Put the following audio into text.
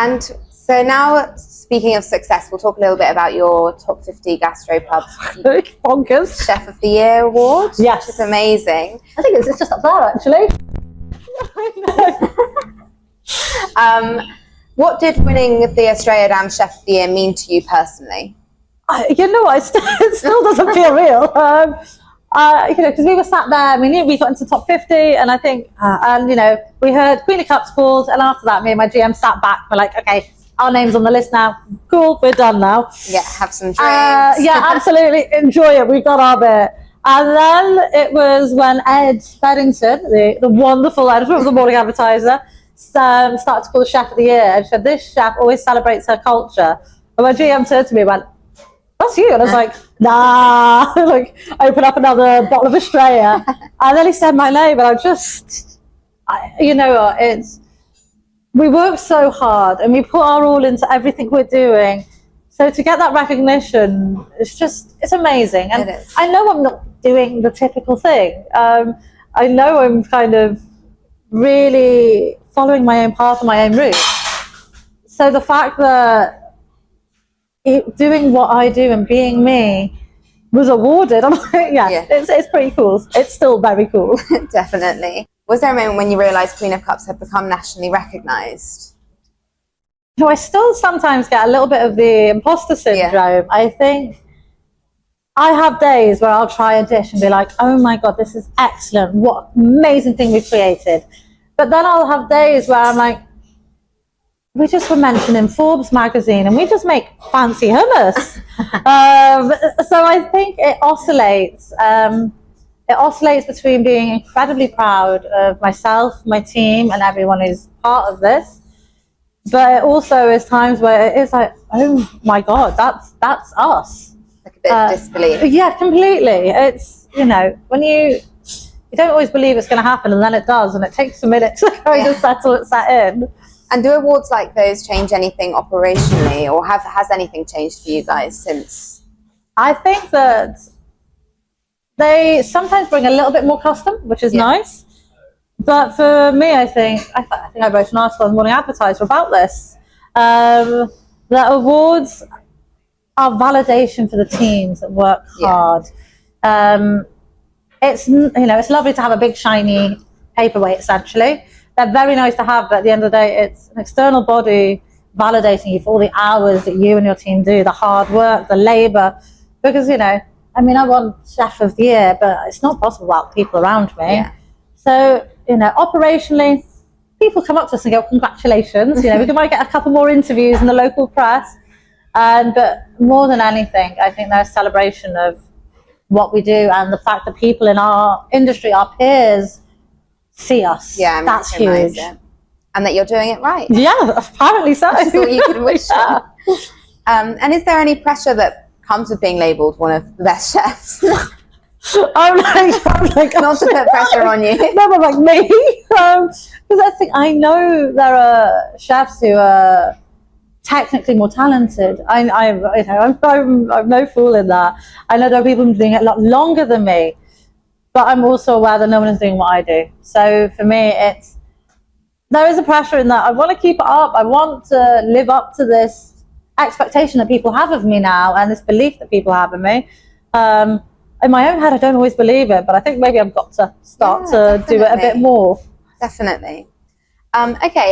And so now, speaking of success, we'll talk a little bit about your top 50 gastropubs Bonkers Chef of the Year award. Yes. Which is amazing. I think it's just up there, actually. I know. What did winning the Estrella Damm Chef of the Year mean to you personally? You know, it still doesn't feel real. You know, because we were sat there, we knew we got into the top 50, and I think, and you know, we heard Queen of Cups called, and after that, me and my GM sat back. We're like, okay, our name's on the list now. Cool, we're done now. Yeah, have some drinks. Yeah, absolutely, enjoy it. We got our bit. And then it was when Ed Beddington, the wonderful editor of the Morning Advertiser, started to call the Chef of the Year, and she said, this chef always celebrates her culture. And my GM turned to me and went, that's you. And I was like, nah. Like, open up another bottle of Estrella. And then he said my name, and you know what, we work so hard and we put our all into everything we're doing. So to get that recognition, it's amazing. And it is. I know I'm not doing the typical thing. I know I'm kind of really following my own path and my own route. So the fact that doing what I do and being me was awarded, I'm like, yeah. It's pretty cool. It's still very cool. Definitely. Was there a moment when you realised Queen of Cups had become nationally recognised? No, I still sometimes get a little bit of the imposter syndrome. Yeah. I think I have days where I'll try a dish and be like, oh my God, this is excellent. What amazing thing we've created. But then I'll have days where I'm like, we just were mentioned in Forbes magazine and we just make fancy hummus. So I think it oscillates. It oscillates between being incredibly proud of myself, my team, and everyone who's part of this. But it also is times where it is like, oh my God, that's us. Like a bit of disbelief. Yeah, completely. It's, you know, when you don't always believe it's going to happen, and then it does, and it takes a minute to kind of set in. And do awards like those change anything operationally, or has anything changed for you guys since? I think that they sometimes bring a little bit more custom, which is nice. But for me, I think I wrote an article in the Morning Advertiser about this. The awards are validation for the teams that work hard. It's, you know, it's lovely to have a big shiny paperweight, essentially. They're very nice to have, but at the end of the day, it's an external body validating you for all the hours that you and your team do, the hard work, the labor. Because, you know, I mean, I won Chef of the Year, but it's not possible without people around me. Yeah. So, you know, operationally, people come up to us and go, congratulations. You know, we might get a couple more interviews in the local press. But more than anything, I think there's a celebration of what we do and the fact that people in our industry, our peers, see us. Yeah, that's huge. And that you're doing it right. Yeah, apparently so. Which is all you can wish for. And is there any pressure that comes with being labelled one of the best chefs? I'm like, not to put pressure on you. No, but like me. Because I know there are chefs who are technically more talented. I'm no fool in that. I know there are people doing it a lot longer than me, but I'm also aware that no one is doing what I do. So for me, there is a pressure in that. I want to keep it up. I want to live up to this expectation that people have of me now, and this belief that people have in me. In my own head, I don't always believe it, but I think maybe I've got to start to do it a bit more. Definitely. Okay.